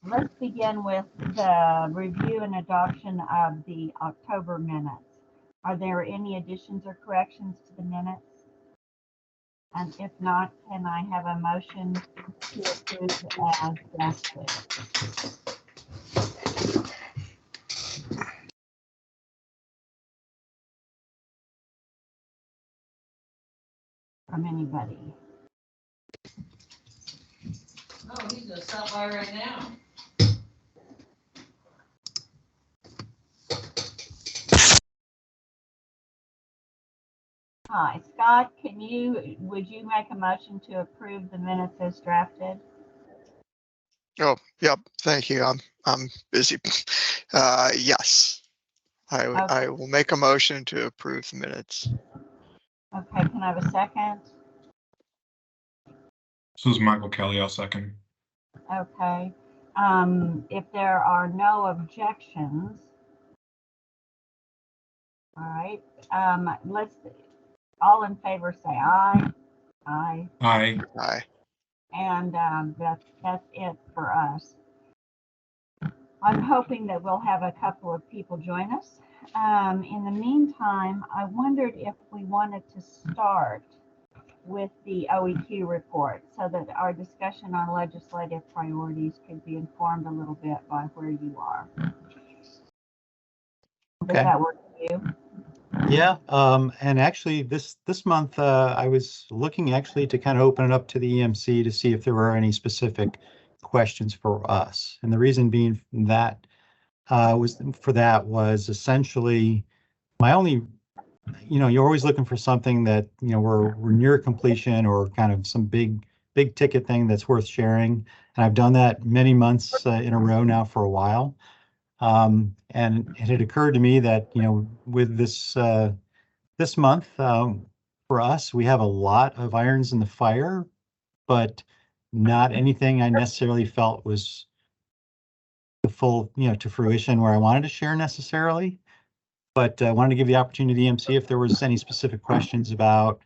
let's begin with the review and adoption of the October minutes. Are there any additions or corrections to the minutes? And if not, can I have a motion to approve as drafted? From anybody? Oh, he's gonna stop by right now. Hi, Scott, would you make a motion to approve the minutes as drafted? Oh, yep. Thank you. I'm busy. Yes, I will make a motion to approve the minutes. Okay, can I have a second? This is Michael Kelly. I'll second. Okay. If there are no objections, all right, let's, all in favor say aye. Aye. Aye. Aye. And that's it for us. I'm hoping that we'll have a couple of people join us. In the meantime, I wondered if we wanted to start with the OEQ report so that our discussion on legislative priorities could be informed a little bit by where you are. Okay. Does that work for you? Yeah, and actually this month I was looking actually to kind of open it up to the EMC to see if there were any specific questions for us. And the reason being that was essentially my only, you're always looking for something that, we're near completion or kind of some big ticket thing that's worth sharing. And I've done that many months in a row now for a while. And it had occurred to me that, with this month, for us, we have a lot of irons in the fire, but not anything I necessarily felt was the full, to fruition where I wanted to share necessarily. But I wanted to give the opportunity to EMC if there was any specific questions about,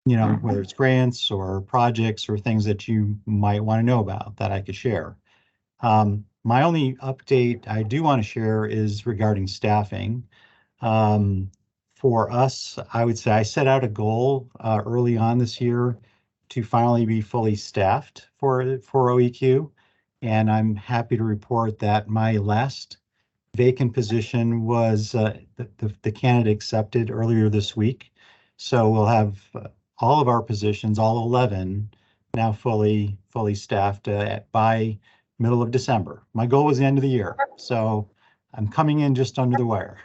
whether it's grants or projects or things that you might want to know about that I could share. My only update I do want to share is regarding staffing. For us, I would say I set out a goal early on this year to finally be fully staffed for OEQ. And I'm happy to report that my last vacant position was the candidate accepted earlier this week. So we'll have all of our positions, all 11, now fully staffed by middle of December. My goal was the end of the year, so I'm coming in just under the wire.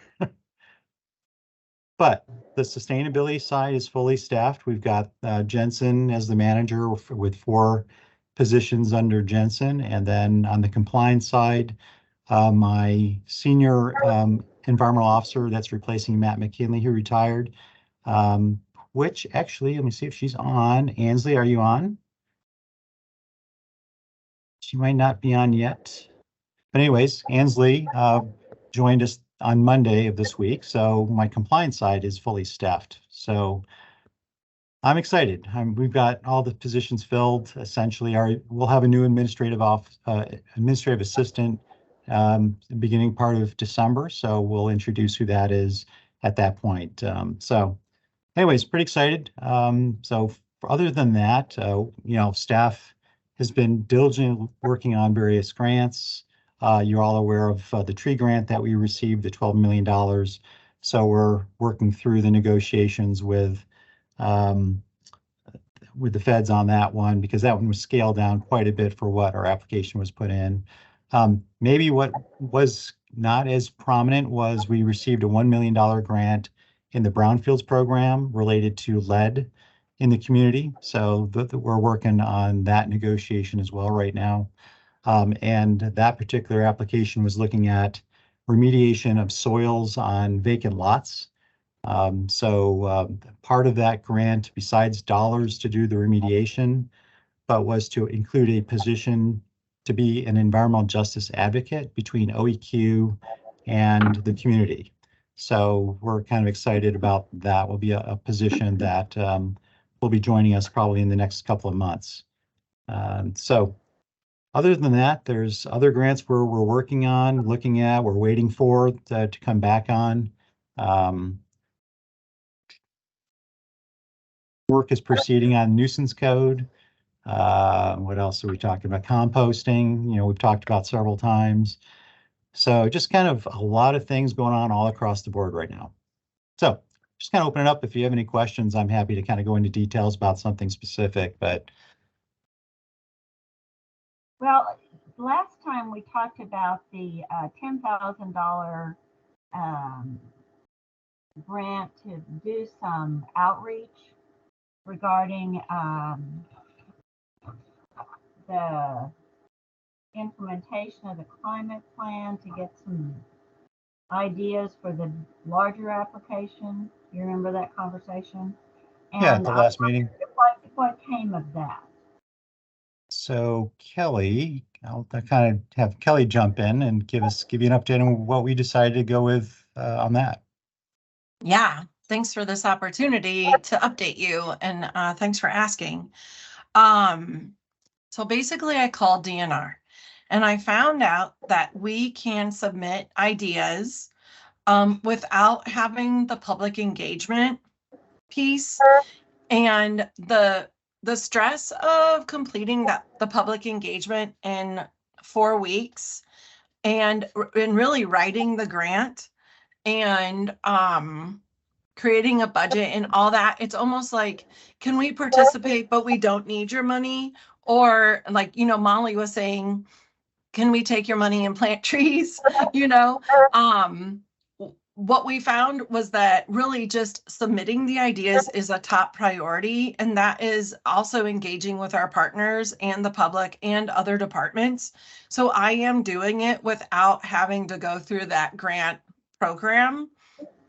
But the sustainability side is fully staffed. We've got Jensen as the manager with 4 positions under Jensen. And then on the compliance side, my senior environmental officer that's replacing Matt McKinley, who retired, which actually, let me see if she's on. Ansley, are you on? She might not be on yet. But anyways, Ansley joined us on Monday of this week. So my compliance side is fully staffed. So I'm excited. We've got all the positions filled. Essentially, we'll have a new administrative assistant beginning part of December. So we'll introduce who that is at that point. So anyways, pretty excited. So other than that, staff has been diligently working on various grants. You're all aware of the tree grant that we received, the $12 million. So we're working through the negotiations with the feds on that one, because that one was scaled down quite a bit for what our application was put in. Maybe what was not as prominent was we received a $1 million grant in the Brownfields program related to lead in the community. So we're working on that negotiation as well right now. And that particular application was looking at remediation of soils on vacant lots. So part of that grant, besides dollars to do the remediation, but was to include a position to be an environmental justice advocate between OEQ and the community. So we're kind of excited about that. Will be a position that will be joining us probably in the next couple of months. So Other than that, there's other grants we're working on, looking at, we're waiting for to come back on. Work is proceeding on nuisance code. What else are we talking about? Composting, we've talked about several times. So just kind of a lot of things going on all across the board right now. So just kind of open it up. If you have any questions, I'm happy to kind of go into details about something specific, but. Well, last time we talked about the $10,000 grant to do some outreach regarding the implementation of the climate plan to get some ideas for the larger application. You remember that conversation? Yeah, at the last meeting. What came of that? So Kelly, I'll kind of have Kelly jump in and give you an update on what we decided to go with on that. Yeah, thanks for this opportunity to update you, and thanks for asking. So basically I called DNR and I found out that we can submit ideas without having the public engagement piece, and the stress of completing the public engagement in 4 weeks and really writing the grant and creating a budget and all that. It's almost like, can we participate, but we don't need your money? Or like, Molly was saying, can we take your money and plant trees? What we found was that really just submitting the ideas is a top priority. And that is also engaging with our partners and the public and other departments. So I am doing it without having to go through that grant program.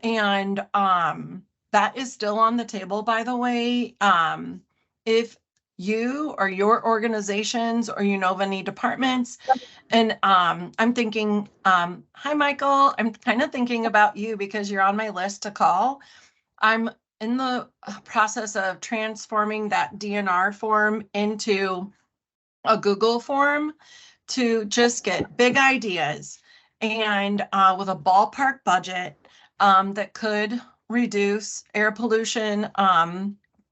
And that is still on the table, by the way. If you or your organizations or of any departments, and I'm thinking, hi, Michael, I'm kind of thinking about you because you're on my list to call. I'm in the process of transforming that DNR form into a Google form to just get big ideas and with a ballpark budget that could reduce air pollution,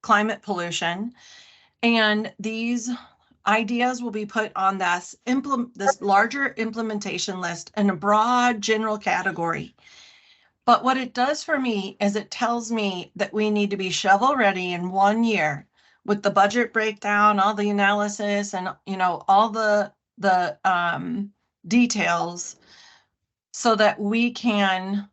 climate pollution. And these ideas will be put on this larger implementation list in a broad general category. But what it does for me is it tells me that we need to be shovel ready in 1 year with the budget breakdown, all the analysis, and all the details, so that we can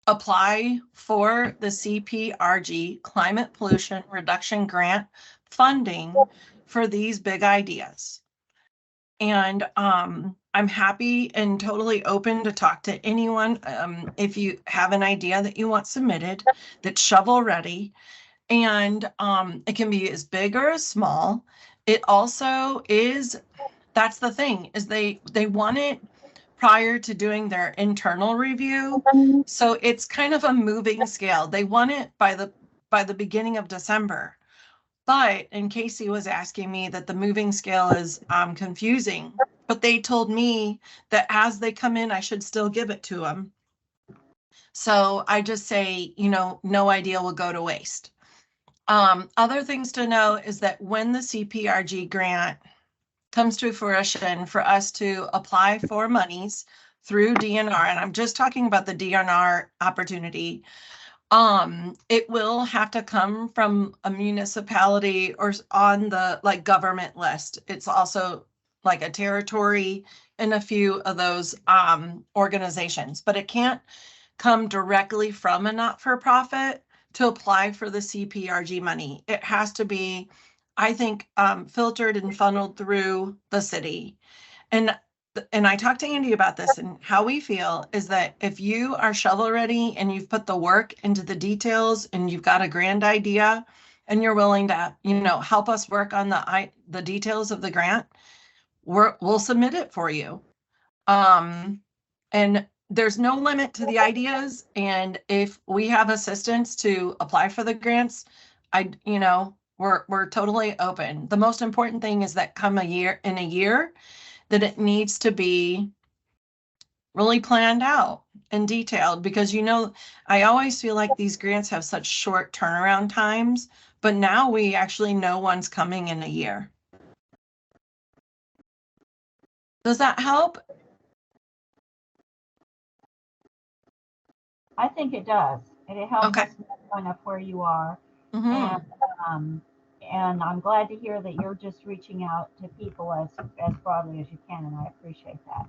apply for the CPRG Climate Pollution Reduction Grant funding for these big ideas. And I'm happy and totally open to talk to anyone if you have an idea that you want submitted that's shovel ready. And it can be as big or as small. It also is, that's the thing, is they want it prior to doing their internal review. So it's kind of a moving scale. They want it by the beginning of December. But, and Casey was asking me that the moving scale is confusing, but they told me that as they come in, I should still give it to them. So I just say, no idea will go to waste. Other things to know is that when the CPRG grant comes to fruition for us to apply for monies through DNR, and I'm just talking about the DNR opportunity, it will have to come from a municipality or on the government list. It's also like a territory in a few of those organizations, but it can't come directly from a not-for-profit to apply for the CPRG money. It has to be, I think, filtered and funneled through the city. And I talked to Andy about this, and how we feel is that if you are shovel ready and you've put the work into the details and you've got a grand idea and you're willing to, help us work on the details of the grant, we'll submit it for you. And there's no limit to the ideas. And if we have assistance to apply for the grants, We're totally open. The most important thing is that in a year, that it needs to be really planned out and detailed, because I always feel like these grants have such short turnaround times, but now we actually know one's coming in a year. Does that help? I think it does. And it helps Okay. us point up where you are. Mhm. And I'm glad to hear that you're just reaching out to people as broadly as you can, and I appreciate that.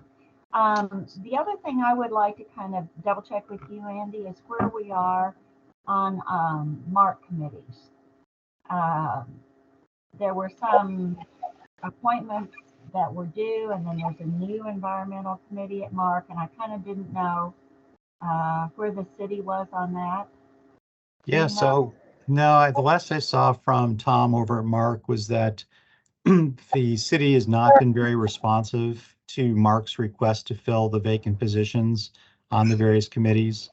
The other thing I would like to kind of double check with you, Andy, is where we are on MARC committees. There were some appointments that were due, and then there's a new environmental committee at MARC, and I kind of didn't know where the city was on that. Yeah, so no, the last I saw from Tom over at Mark was that the city has not been very responsive to Mark's request to fill the vacant positions on the various committees.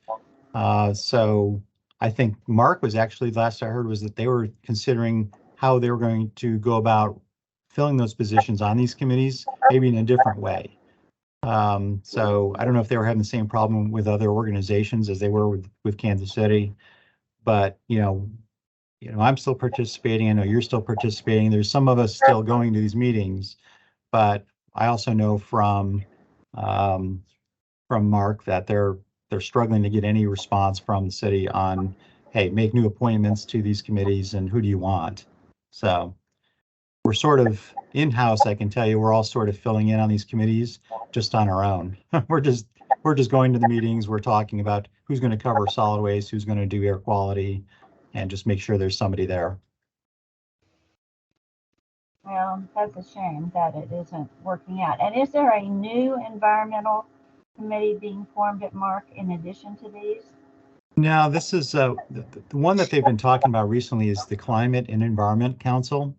So I think Mark was actually, last I heard was that they were considering how they were going to go about filling those positions on these committees, maybe in a different way. So I don't know if they were having the same problem with other organizations as they were with Kansas City. But, I'm still participating. I know you're still participating. There's some of us still going to these meetings, but I also know from Mark that they're struggling to get any response from the city on, hey, make new appointments to these committees and who do you want? So we're sort of in-house. I can tell you, we're all sort of filling in on these committees just on our own. We're just going to the meetings. We're talking about who's going to cover solid waste, who's going to do air quality, and just make sure there's somebody there. Well, that's a shame that it isn't working out. And is there a new environmental committee being formed at MARC in addition to these? No, this is the one that they've been talking about recently is the Climate and Environment Council.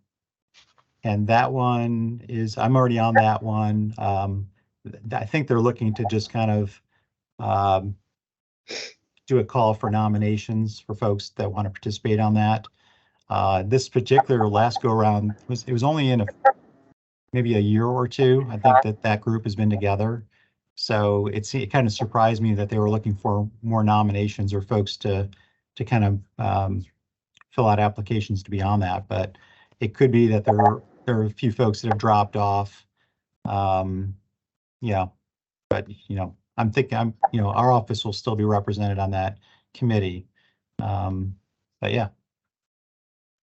And that one is, I'm already on that one. I think they're looking to just kind of do a call for nominations for folks that want to participate on that. This particular last go around was only in maybe a year or two. I think that group has been together. So it kind of surprised me that they were looking for more nominations or folks to kind of fill out applications to be on that. But it could be that there are a few folks that have dropped off. Yeah, but I'm thinking our office will still be represented on that committee. But yeah.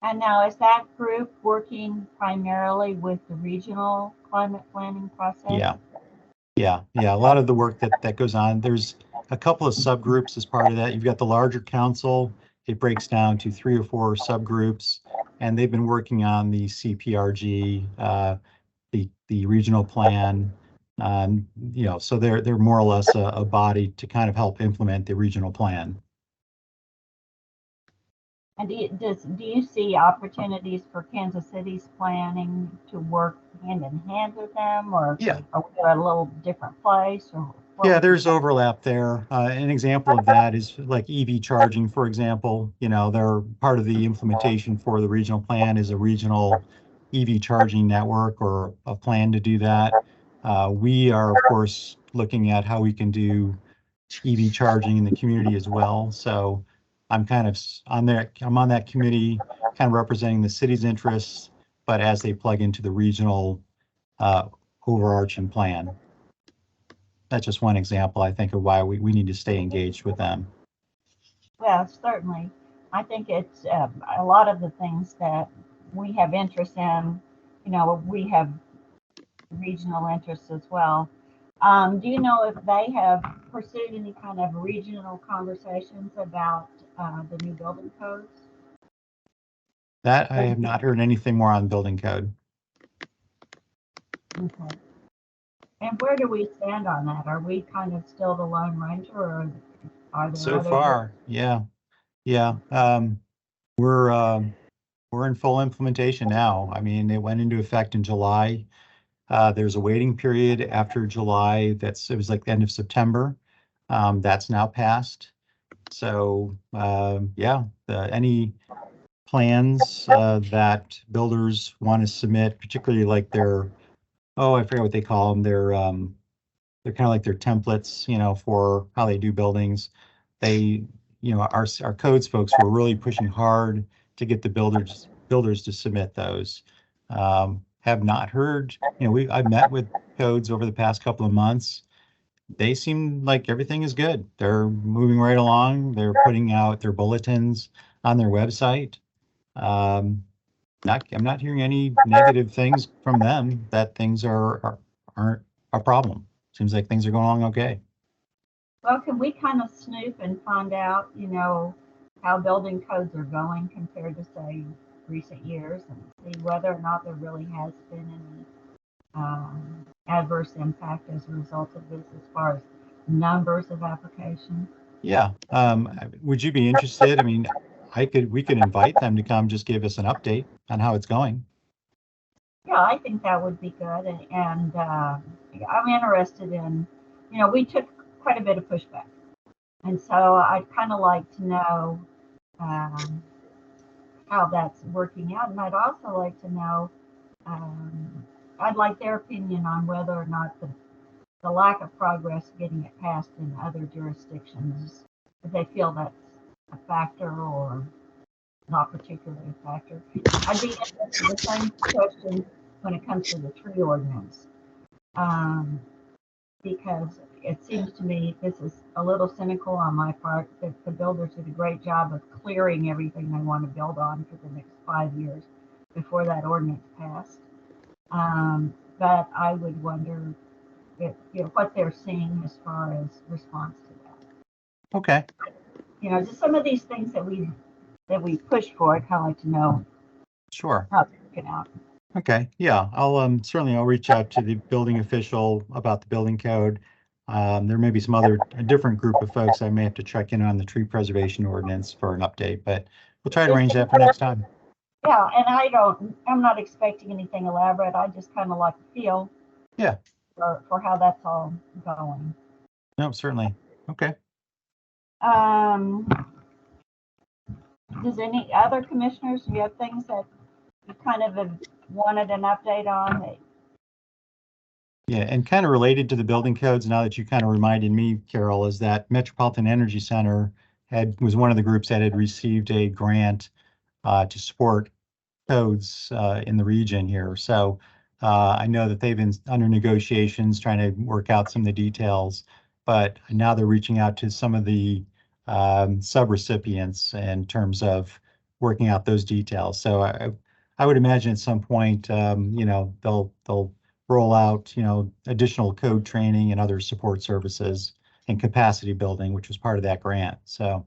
And now, is that group working primarily with the regional climate planning process? Yeah. A lot of the work that goes on, there's a couple of subgroups as part of that. You've got the larger council. It breaks down to 3 or 4 subgroups, and they've been working on the CPRG, the regional plan. So they're more or less a body to kind of help implement the regional plan. And do you see opportunities for Kansas City's planning to work hand in hand with them, or Yeah. are we at a little different place? Or Yeah, there's overlap there. An example of that is like EV charging, for example. They're part of the implementation for the regional plan is a regional EV charging network or a plan to do that. We are, of course, looking at how we can do EV charging in the community as well. So I'm kind of on there. I'm on that committee, kind of representing the city's interests, but as they plug into the regional overarching plan. That's just one example, I think, of why we need to stay engaged with them. Well, certainly. I think it's a lot of the things that we have interest in, we have regional interests as well. Do you know if they have pursued any kind of regional conversations about the new building codes? That I have not heard anything more on building code. Okay. And where do we stand on that? Are we kind of still the Lone Ranger, or are there So other far, yeah. We're in full implementation now. I mean, it went into effect in July. There's a waiting period after July. It was like the end of September. That's now passed. So yeah, any plans that builders want to submit, particularly like their, I forget what they call them. They're kind of like their templates, for how they do buildings. They, our codes folks were really pushing hard to get the builders to submit those. Have not heard, I've met with codes over the past couple of months. They seem like everything is good. They're moving right along. They're putting out their bulletins on their website. I'm not hearing any negative things from them that things aren't a problem. Seems like things are going along okay. Well, can we kind of snoop and find out, how building codes are going compared to, say, recent years, and see whether or not there really has been any adverse impact as a result of this as far as numbers of applications? Yeah. Would you be interested? I mean, we could invite them to come just give us an update on how it's going. Yeah, I think that would be good. And I'm interested in, we took quite a bit of pushback. And so I'd kind of like to know how that's working out. And I'd also like to know, I'd like their opinion on whether or not the lack of progress getting it passed in other jurisdictions, if they feel that's a factor or not particularly a factor. I'd be interested in the same question when it comes to the tree ordinance, because it seems to me this is a little cynical on my part that the builders did a great job of clearing everything they want to build on for the next 5 years before that ordinance passed. But I would wonder if, what they're seeing as far as response to that. Okay. Just some of these things that we push for, I'd kind of like to know Sure. how they're working out. Okay. Yeah. I'll reach out to the building official about the building code. There may be a different group of folks I may have to check in on the tree preservation ordinance for an update, but we'll try to arrange that for next time. Yeah, and I'm not expecting anything elaborate. I just kind of like to feel. Yeah. For how that's all going. No, certainly. Okay. Does any other commissioners, do you have things that you kind of have wanted an update on? Yeah, and kind of related to the building codes, now that you kind of reminded me, Carol, is that Metropolitan Energy Center was one of the groups that had received a grant to support codes in the region here. So I know that they've been under negotiations trying to work out some of the details, but now they're reaching out to some of the sub-recipients in terms of working out those details. So I would imagine at some point, they'll roll out, additional code training and other support services and capacity building, which was part of that grant. So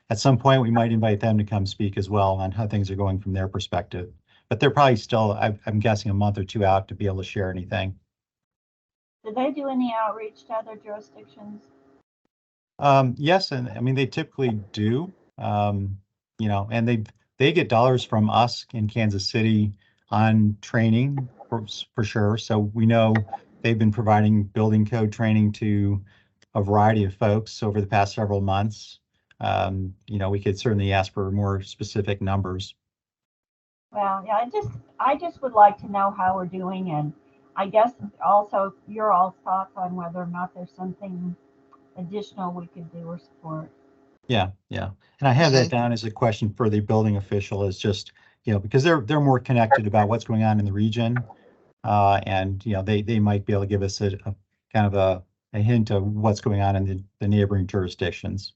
at some point, we might invite them to come speak as well on how things are going from their perspective. But they're probably still, I'm guessing, a month or two out to be able to share anything. Did they do any outreach to other jurisdictions? Yes, and I mean, they typically do, and they get dollars from us in Kansas City on training for sure. So we know they've been providing building code training to a variety of folks over the past several months. We could certainly ask for more specific numbers. Well, yeah, I just would like to know how we're doing, and I guess also your all thoughts on whether or not there's something additional we could do or support. Yeah. And I have that down as a question for the building official, is just, because they're more connected about what's going on in the region. And they might be able to give us a kind of a hint of what's going on in the neighboring jurisdictions.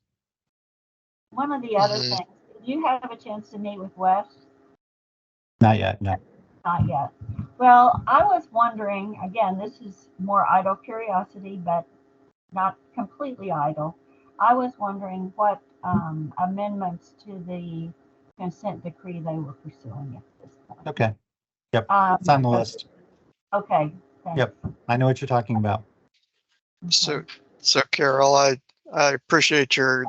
One of the other things, did you have a chance to meet with Wes? Not yet, no. Not yet. Well, I was wondering, again, this is more idle curiosity, but not completely idle. I was wondering what amendments to the consent decree they were pursuing at this point. Okay. Yep. It's on the list. Okay. Thanks. Yep. I know what you're talking about. Okay. So Carol, I appreciate your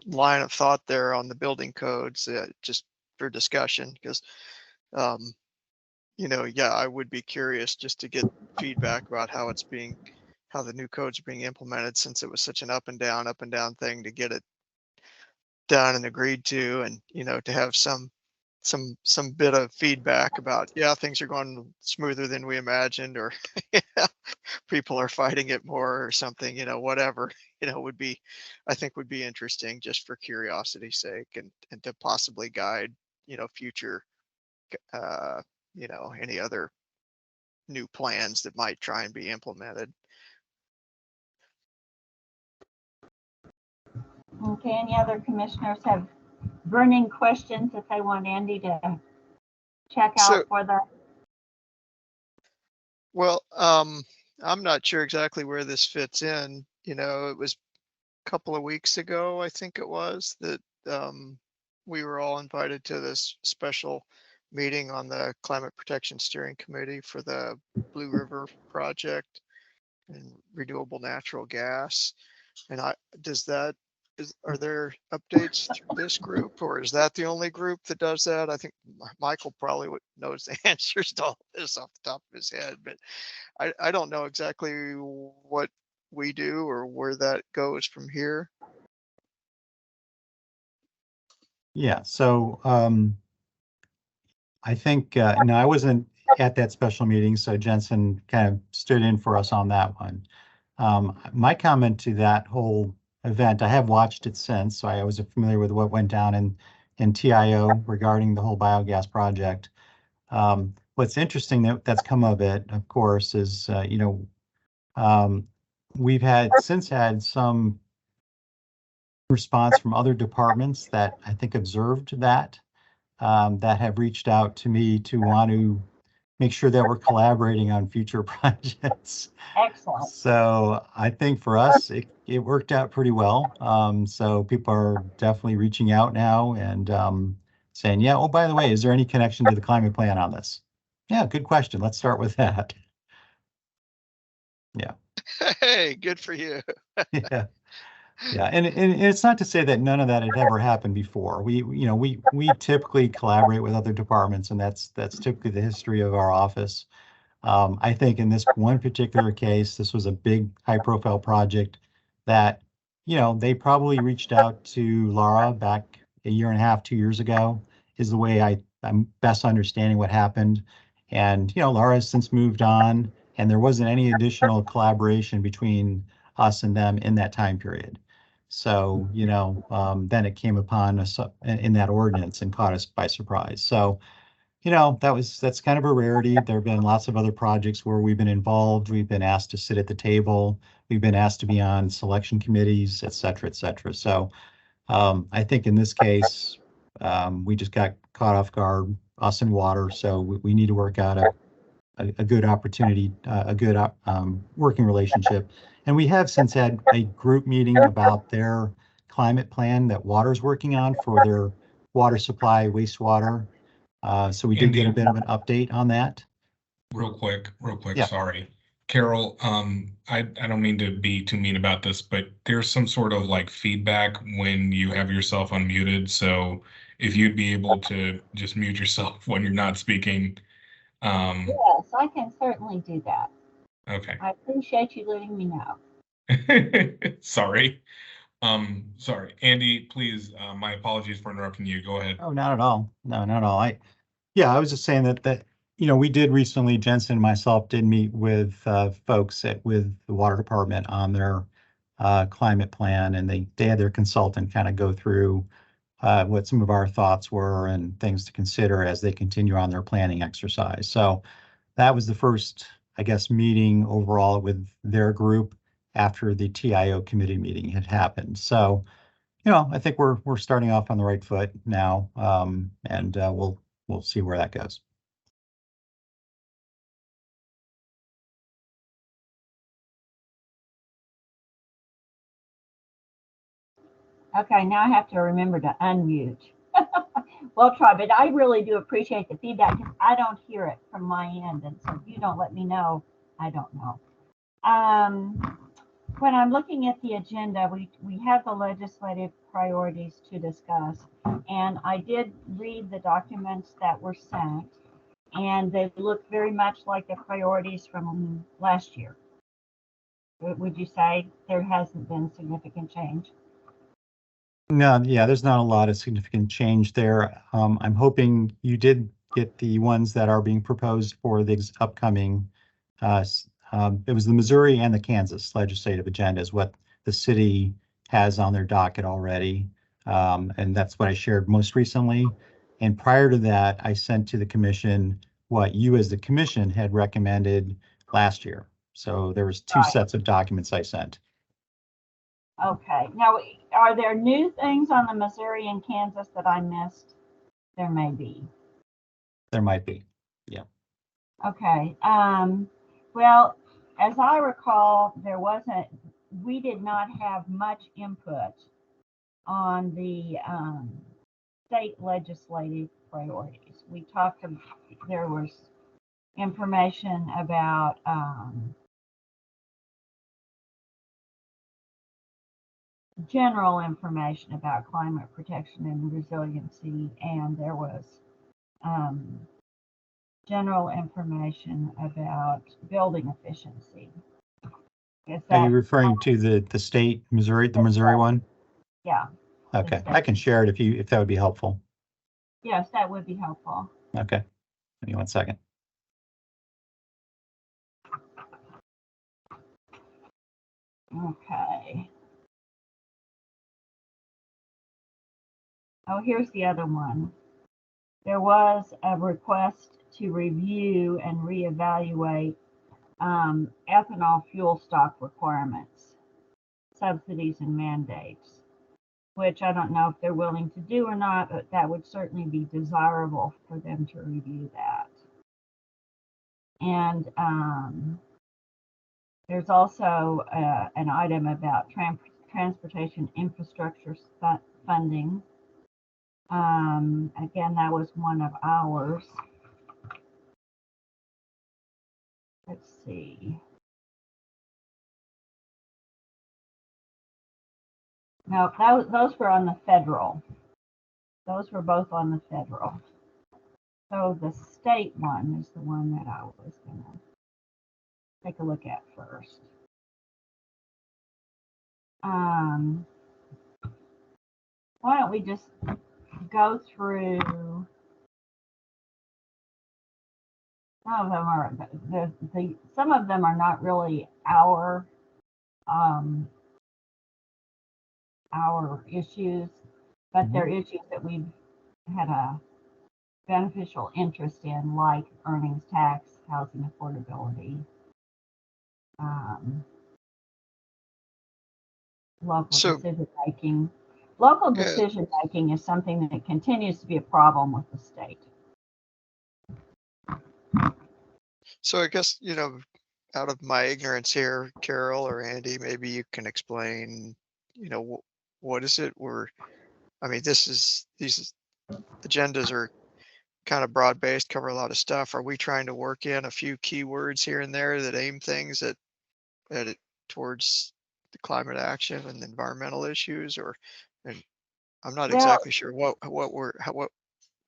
line of thought there on the building codes, just for discussion, because I would be curious just to get feedback about how the new codes are being implemented, since it was such an up and down thing to get it done and agreed to, and to have some some bit of feedback about, yeah, things are going smoother than we imagined, or people are fighting it more or something, whatever, would be, I think would be interesting just for curiosity's sake, and to possibly guide, future, uh, any other new plans that might try and be implemented. Okay, any other commissioners have burning questions that they want Andy to check So, out for the? well, I'm not sure exactly where this fits in. It was a couple of weeks ago, I think it was, that we were all invited to this special meeting on the Climate Protection Steering Committee for the Blue River project and renewable natural gas. And are there updates through this group, or is that the only group that does that? I think Michael probably knows the answers to all this off the top of his head, but I don't know exactly what we do or where that goes from here. Yeah, so I think, no, I wasn't at that special meeting, so Jensen kind of stood in for us on that one. My comment to that whole event, I have watched it since, so I was familiar with what went down in TIO regarding the whole biogas project. What's interesting that's come of it, of course, is, we've since had some response from other departments that I think observed that have reached out to me to want to make sure that we're collaborating on future projects. Excellent. So I think for us, it worked out pretty well. So people are definitely reaching out now and saying, yeah, oh, by the way, is there any connection to the climate plan on this? Yeah, good question. Let's start with that. Yeah. Hey, good for you. Yeah. Yeah, and it's not to say that none of that had ever happened before. We typically collaborate with other departments, and that's typically the history of our office. I think in this one particular case, this was a big, high-profile project that, they probably reached out to Laura back a year and a half, 2 years ago, is the way I'm best understanding what happened. And, Laura has since moved on, and there wasn't any additional collaboration between us and them in that time period. So, then it came upon us in that ordinance and caught us by surprise. So, that's kind of a rarity. There have been lots of other projects where we've been involved. We've been asked to sit at the table. We've been asked to be on selection committees, et cetera, et cetera. So I think in this case, we just got caught off guard, us and water. So we need to work out a good opportunity, a good working relationship. And we have since had a group meeting about their climate plan that Water's working on for their water supply, wastewater. So we did get a bit of an update on that. Real quick, Yeah. sorry. Carol, I don't mean to be too mean about this, but there's some sort of like feedback when you have yourself unmuted. So if you'd be able to just mute yourself when you're not speaking. Yes, I can certainly do that. Okay. I appreciate you letting me know. Sorry. Sorry. Andy, please, my apologies for interrupting you. Go ahead. Oh, not at all. No, not at all. I was just saying that we did recently, Jensen and myself did meet with folks with the water department on their climate plan, and they had their consultant kind of go through what some of our thoughts were and things to consider as they continue on their planning exercise. So that was the first, I guess, meeting overall with their group after the TIO committee meeting had happened. So, I think we're starting off on the right foot now, and we'll see where that goes. Okay, now I have to remember to unmute. We'll try, but I really do appreciate the feedback because I don't hear it from my end. And so if you don't let me know, I don't know. When I'm looking at the agenda, we have the legislative priorities to discuss. And I did read the documents that were sent, and they look very much like the priorities from last year. Would you say there hasn't been significant change? No, yeah, there's not a lot of significant change there. I'm hoping you did get the ones that are being proposed for the upcoming. It was the Missouri and the Kansas legislative agenda is what the city has on their docket already. And that's what I shared most recently. And prior to that, I sent to the commission what you as the commission had recommended last year. So there was two Right. sets of documents I sent. Okay, now, are there new things on the Missouri and Kansas that I missed? There may be. There might be. Okay, well, as I recall, we did not have much input on the state legislative priorities. There was information about general information about climate protection and resiliency, and there was general information about building efficiency. Are you referring to the state Missouri, the Missouri one? Yeah. Okay, I can share it if that would be helpful. Yes, that would be helpful. Okay, give me 1 second. Okay. Oh, here's the other one. There was a request to review and reevaluate ethanol fuel stock requirements, subsidies and mandates, which I don't know if they're willing to do or not, but that would certainly be desirable for them to review that. And there's also an item about transportation infrastructure funding. Again, that was one of ours. Let's see. No, those were on the federal. Those were both on the federal. So the state one is the one that I was going to take a look at first. Why don't we just go through? Some of them are not really our issues, but they're issues that we've had a beneficial interest in, like earnings tax, housing affordability, local decision making. Local decision making is something that continues to be a problem with the state. So I guess, out of my ignorance here, Carol or Andy, maybe you can explain, what is it these agendas are kind of broad-based, cover a lot of stuff. Are we trying to work in a few keywords here and there that aim things towards the climate action and environmental issues, and I'm not exactly sure what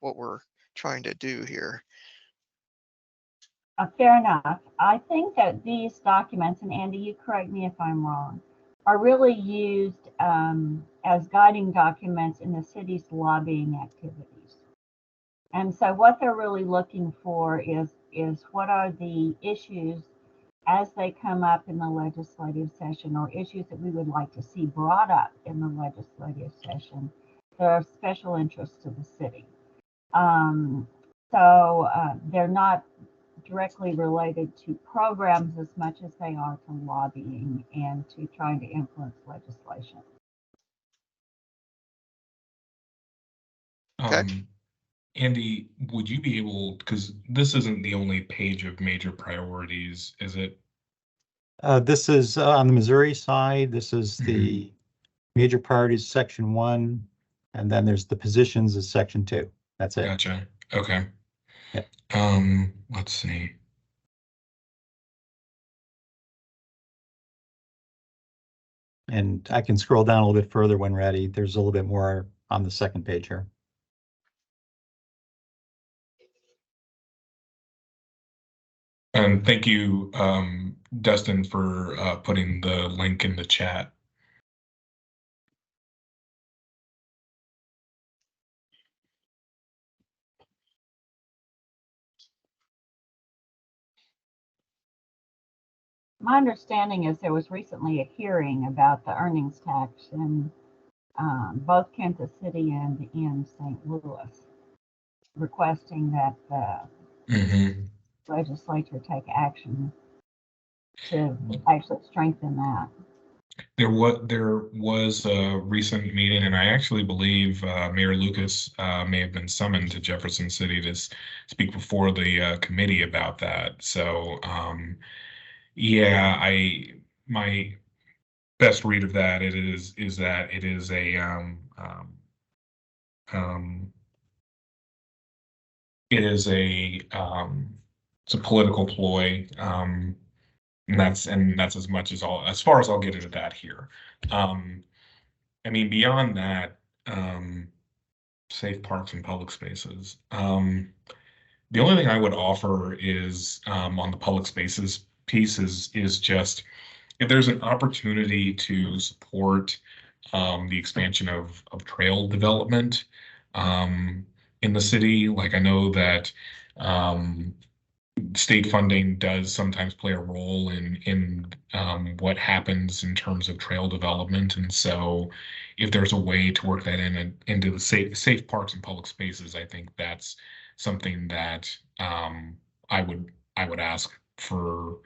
we're trying to do here. Fair enough. I think that these documents, and Andy, you correct me if I'm wrong, are really used as guiding documents in the city's lobbying activities. And so what they're really looking for is what are the issues as they come up in the legislative session, or issues that we would like to see brought up in the legislative session that are of special interest to the city. So they're not directly related to programs as much as they are to lobbying and to trying to influence legislation. Okay. Andy, would you be able, because this isn't the only page of major priorities, is it? This is on the Missouri side. This is the major priorities, section 1, and then there's the positions is section 2. That's it. Gotcha. Okay. Yep. Let's see. And I can scroll down a little bit further when ready. There's a little bit more on the second page here. And thank you, Dustin, for putting the link in the chat. my understanding is there was recently a hearing about the earnings tax in both Kansas City and in St. Louis, requesting that the Mhm. legislature take action to actually strengthen that. There was a recent meeting, and I actually believe Mayor Lucas may have been summoned to Jefferson City to speak before the committee about that. So, yeah, my best read of that is that it is um, it is it's a political ploy. And that's as far as I'll get into that here. I mean, beyond that, safe parks and public spaces. The only thing I would offer is on the public spaces piece is just if there's an opportunity to support the expansion of trail development in the city. Like I know that state funding does sometimes play a role in what happens in terms of trail development, and so if there's a way to work that into the safe parks and public spaces, I think that's something that I would ask for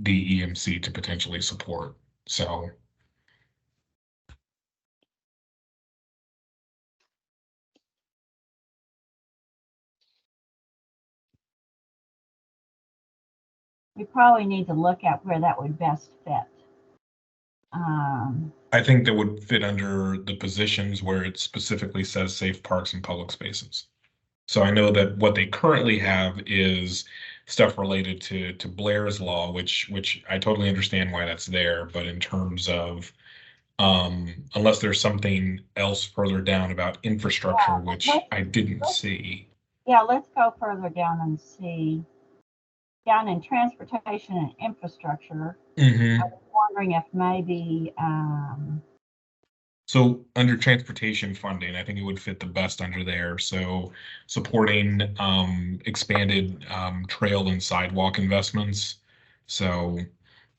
the EMC to potentially support. So. We probably need to look at where that would best fit. I think that would fit under the positions where it specifically says safe parks and public spaces. So I know that what they currently have is stuff related to Blair's Law, which I totally understand why that's there, but in terms of unless there's something else further down about infrastructure, Yeah, which I didn't see. Yeah, let's go further down and see. Down in transportation and infrastructure, Mhm. I was wondering if maybe, So under transportation funding, I think it would fit the best under there. So supporting expanded trail and sidewalk investments. So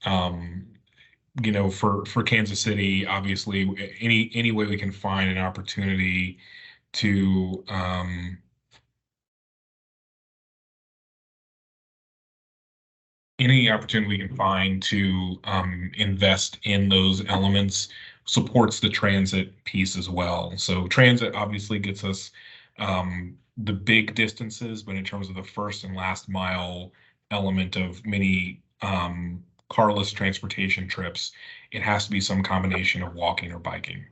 for Kansas City, obviously any way we can find an opportunity to any opportunity we can find to invest in those elements supports the transit piece as well. So transit obviously gets us the big distances, but in terms of the first and last mile element of many carless transportation trips, it has to be some combination of walking or biking.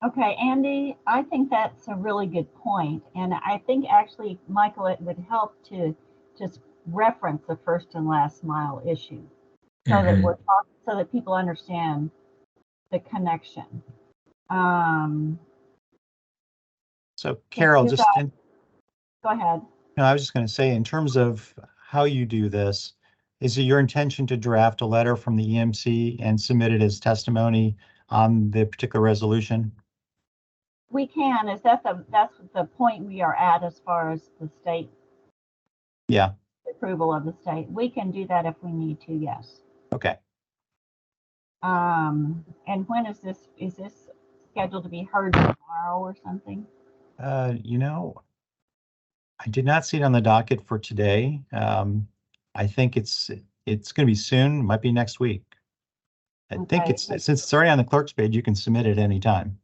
okay, Andy, I think that's a really good point. And I think actually, Michael, it would help to just reference the first and last mile issue so that Mhm. we're talking, so that people understand the connection. So Carol, you just, Go ahead. no, I was just going to say, in terms of how you do this, is it your intention to draft a letter from the EMC and submit it as testimony on the particular resolution? We can, that's the point we are at as far as the state Yeah, approval of the state. We can do that if we need to, yes. okay. And when is this scheduled to be heard tomorrow or something? You know, I did not see it on the docket for today. I think it's going to be soon, might be next week. I think Okay. since it's already on the clerk's page, you can submit it anytime.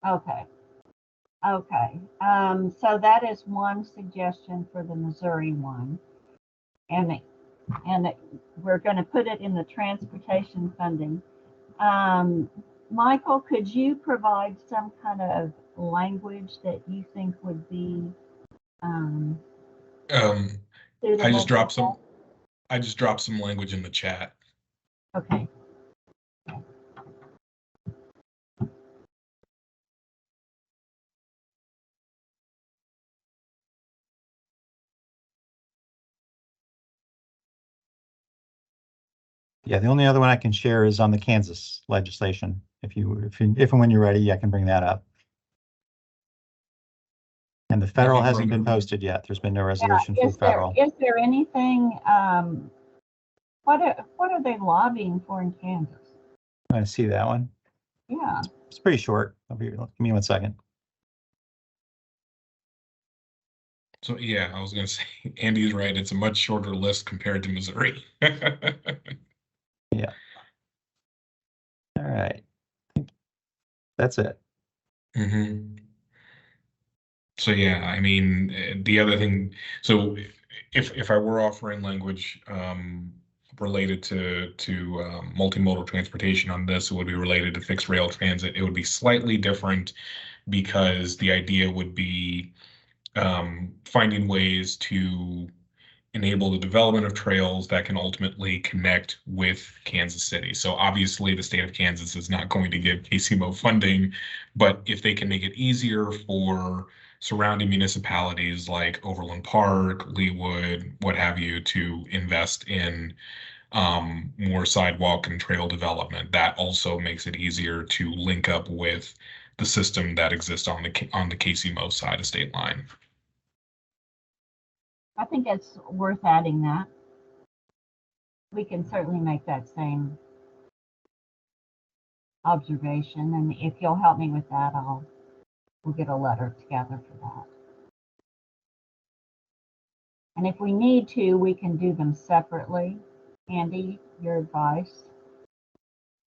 Okay. Okay. So that is one suggestion for the Missouri one. And we're going to put it in the transportation funding. Michael, could you provide some kind of language that you think would be suitable? I just dropped some language in the chat. Okay. Yeah, the only other one I can share is on the Kansas legislation. If and when you're ready, I can bring that up. And the federal Nothing hasn't been further. posted yet. There's been no resolution for Is the there, federal. is there anything, what are they lobbying for in Kansas? Want to see that one? Yeah, It's pretty short. Give me 1 second. So yeah, I was gonna say Andy's right. It's a much shorter list compared to Missouri. Yeah. All right. That's it. hmm So yeah, I mean, the other thing, so if I were offering language related to multimodal transportation on this, it would be related to fixed rail transit. It would be slightly different because the idea would be finding ways to enable the development of trails that can ultimately connect with Kansas City. So obviously the state of Kansas is not going to give KCMO funding, but if they can make it easier for surrounding municipalities like Overland Park, Leawood, what have you, to invest in more sidewalk and trail development, that also makes it easier to link up with the system that exists on the KCMO side of state line. I think it's worth adding that. We can certainly make that same observation, and if you'll help me with that, we'll get a letter together for that. And if we need to, we can do them separately. Andy, your advice?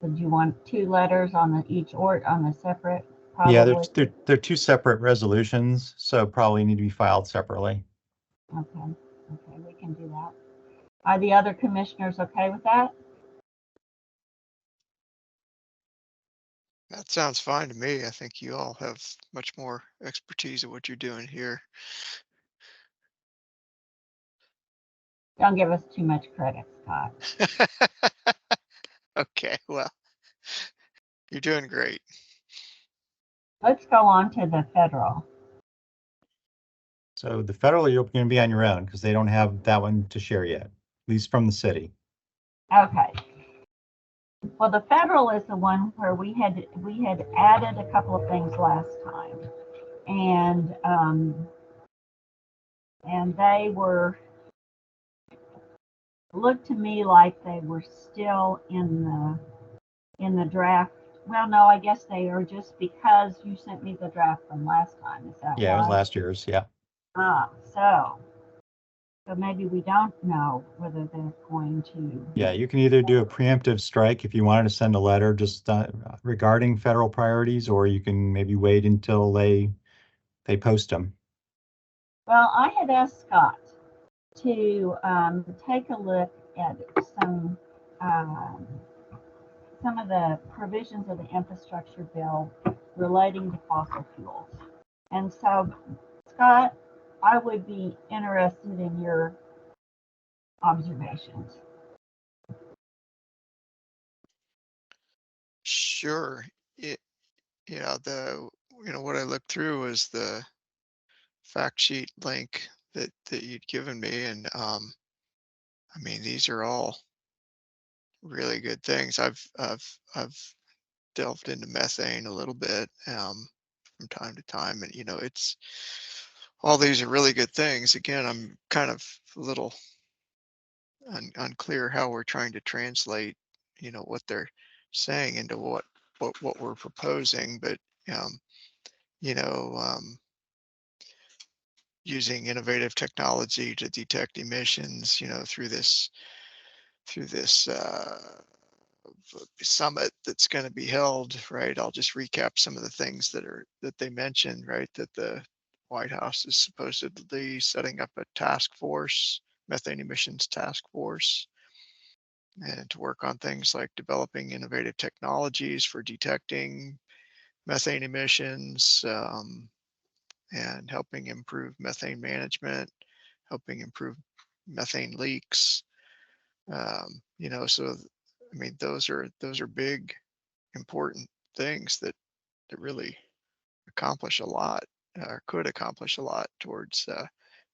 Would you want 2 letters on each or on the separate? Yeah, Probably. they're 2 separate resolutions, so probably need to be filed separately. Okay, we can do that. Are the other commissioners okay with that? That sounds fine to me. I think you all have much more expertise at what you're doing here. Don't give us too much credit, Scott. Okay, well, you're doing great. Let's go on to the federal. So the federal, you're going to be on your own because they don't have that one to share yet, at least from the city. Okay. Well, the federal is the one where we had added a couple of things last time, and they looked to me like they were still in the draft. Well, no, I guess they are, just because you sent me the draft from last time. Is that Yeah, it was why? last year's. Yeah. So maybe we don't know whether they're going to. Yeah, you can either do a preemptive strike if you wanted to send a letter just regarding federal priorities, or you can maybe wait until they post them. Well, I had asked Scott to take a look at some of the provisions of the infrastructure bill relating to fossil fuels. And so, Scott, I would be interested in your observations. Sure. What I looked through was the fact sheet link that you'd given me, and I mean, these are all really good things. I've delved into methane a little bit from time to time, and it's all these are really good things. Again, I'm kind of a little unclear how we're trying to translate, what they're saying into what we're proposing, but um, you know, um, using innovative technology to detect emissions, through this summit that's going to be held, right? I'll just recap some of the things that they mentioned, right? That the White House is supposedly setting up a task force, methane emissions task force, and to work on things like developing innovative technologies for detecting methane emissions, and helping improve methane management, helping improve methane leaks. So I mean, those are big, important things that really accomplish a lot, or could accomplish a lot towards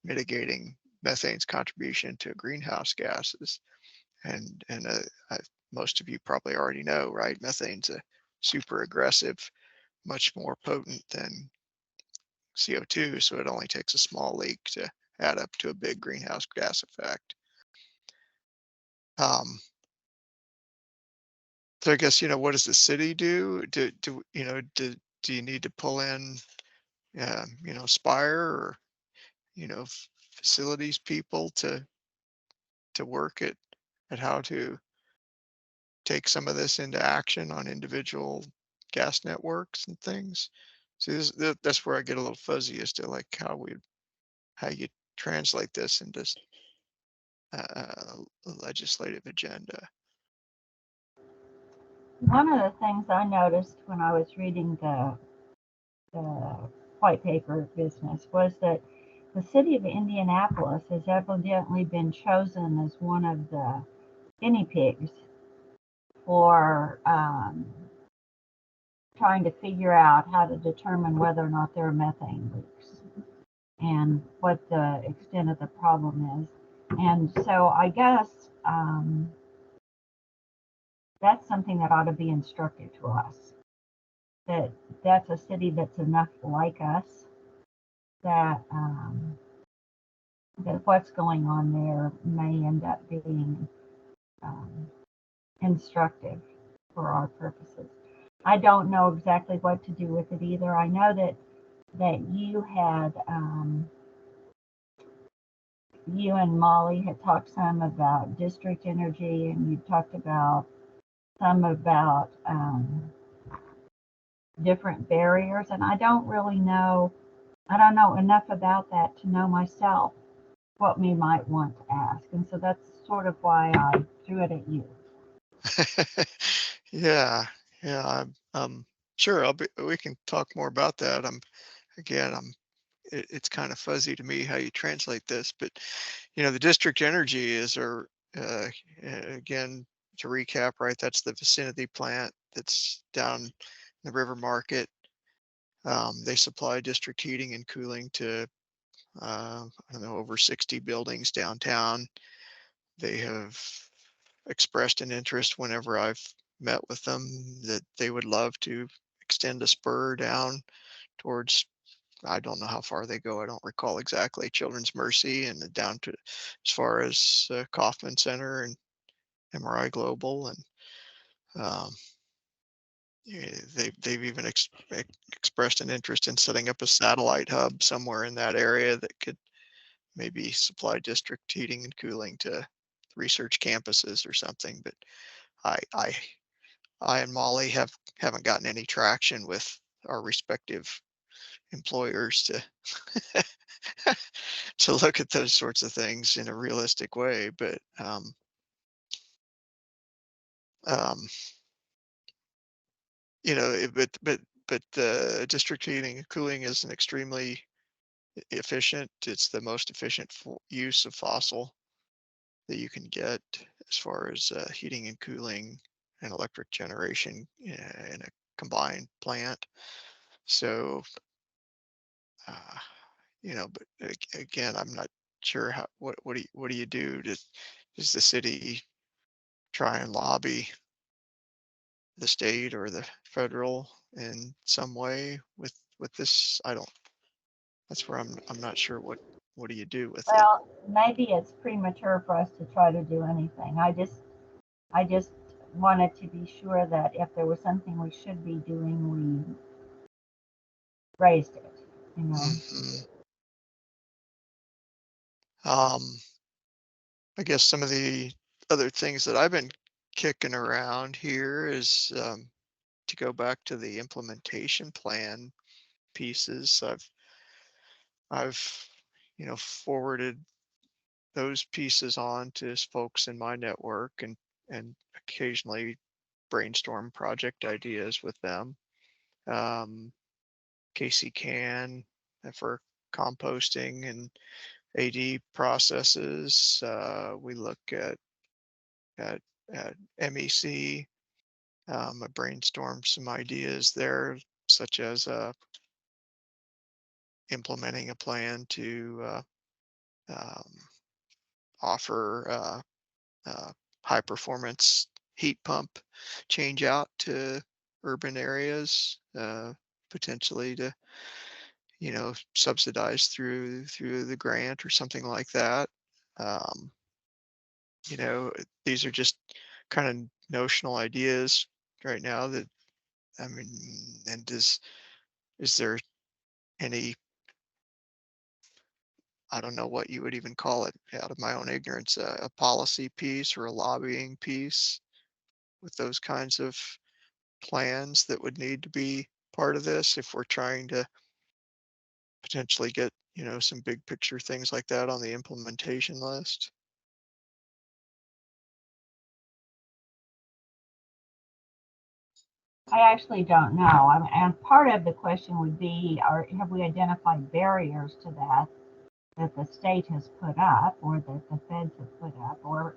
mitigating methane's contribution to greenhouse gases. And most of you probably already know, right? Methane's a super aggressive, much more potent than CO2, so it only takes a small leak to add up to a big greenhouse gas effect. So I guess, what does the city do? Do you need to pull in, Spire or, facilities people to work at how to take some of this into action on individual gas networks and things? See, that's where I get a little fuzzy as to like how you translate this into a legislative agenda. One of the things I noticed when I was reading the white paper business was that the city of Indianapolis has evidently been chosen as one of the guinea pigs for trying to figure out how to determine whether or not there are methane leaks and what the extent of the problem is. And so I guess that's something that ought to be instructive to us. That's a city that's enough like us that that what's going on there may end up being instructive for our purposes. I don't know exactly what to do with it either. I know that you had you and Molly had talked some about district energy, and you talked about some about different barriers, and I don't know enough about that to know myself what we might want to ask. And so that's sort of why I threw it at you. Yeah, sure. We can talk more about that. It's kind of fuzzy to me how you translate this, but the district energy is again, to recap, right? That's the vicinity plant that's down the River Market. They supply district heating and cooling to I don't know, over 60 buildings downtown. They have expressed an interest whenever I've met with them that they would love to extend a spur down towards, I don't know how far they go. I don't recall exactly, Children's Mercy and down to as far as Kauffman Center and MRI Global. And they've even expressed an interest in setting up a satellite hub somewhere in that area that could maybe supply district heating and cooling to research campuses or something. But I and Molly haven't gotten any traction with our respective employers to to look at those sorts of things in a realistic way. But district heating and cooling is an extremely efficient. It's the most efficient use of fossil that you can get as far as heating and cooling and electric generation in a combined plant. So, but again, I'm not sure what do you do? Does the city try and lobby the state or the federal in some way with this? That's where I'm not sure what do you do with it? Well, maybe it's premature for us to try to do anything. I just wanted to be sure that if there was something we should be doing, we raised it, Mhm. I guess some of the other things that I've been kicking around here is to go back to the implementation plan pieces. I've forwarded those pieces on to folks in my network and occasionally brainstorm project ideas with them. Casey Can for composting and AD processes. We look at MEC. I brainstormed some ideas there, such as implementing a plan to offer high performance heat pump change out to urban areas, potentially to you know, subsidized through the grant or something like that. You know, these are just kind of notional ideas right now that, I mean, and is there any, I don't know what you would even call it out of my own ignorance, a policy piece or a lobbying piece with those kinds of plans that would need to be part of this if we're trying to potentially get, you know, some big picture things like that on the implementation list. I actually don't know. And part of the question would be, have we identified barriers to that the state has put up or that the feds have put up, or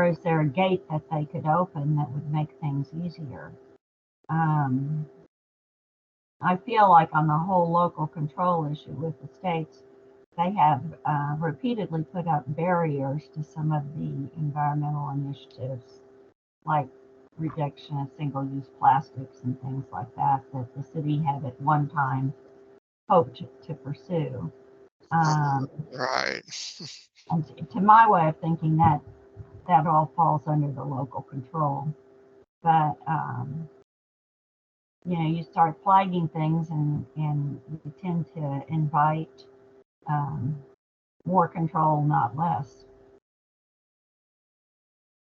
is there a gate that they could open that would make things easier? I feel like on the whole local control issue with the states, they have repeatedly put up barriers to some of the environmental initiatives, like reduction of single-use plastics and things like that, that the city had at one time hoped to pursue. Right. And to my way of thinking, that all falls under the local control. But you know, you start flagging things, and you tend to invite more control, not less.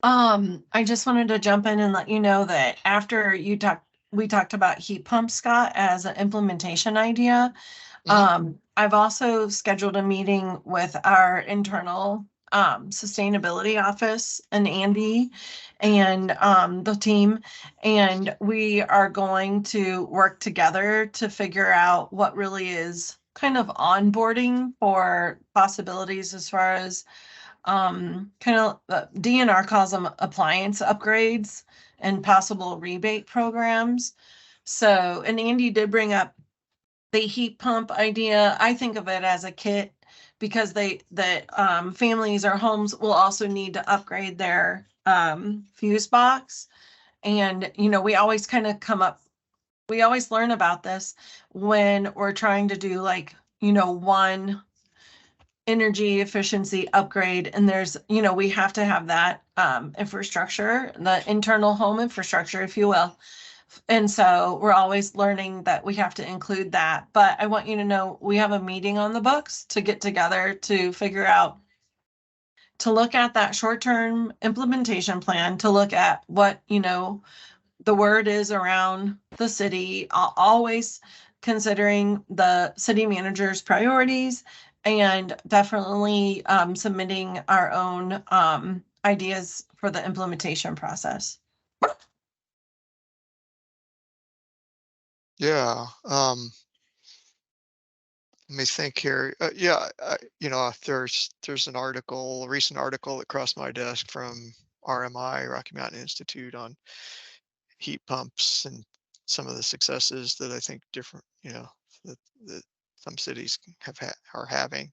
I just wanted to jump in and let you know that after we talked about heat pumps, Scott, as an implementation idea. I've also scheduled a meeting with our internal sustainability office and Andy and the team, and we are going to work together to figure out what really is kind of onboarding for possibilities as far as kind of DNR calls them appliance upgrades and possible rebate programs. So, and Andy did bring up the heat pump idea. I think of it as a kit because families or homes will also need to upgrade their fuse box. And, you know, we always learn about this when we're trying to do like, you know, one energy efficiency upgrade, and there's, you know, we have to have that infrastructure, the internal home infrastructure, if you will. And so we're always learning that we have to include that. But I want you to know we have a meeting on the books to get together to figure out, to look at that short-term implementation plan, to look at what, you know, the word is around the city, always considering the city manager's priorities, and definitely submitting our own ideas for the implementation process. Yeah. Let me think here. Yeah, you know, there's a recent article that crossed my desk from RMI, Rocky Mountain Institute, on heat pumps and some of the successes that I think different, you know, that some cities are having.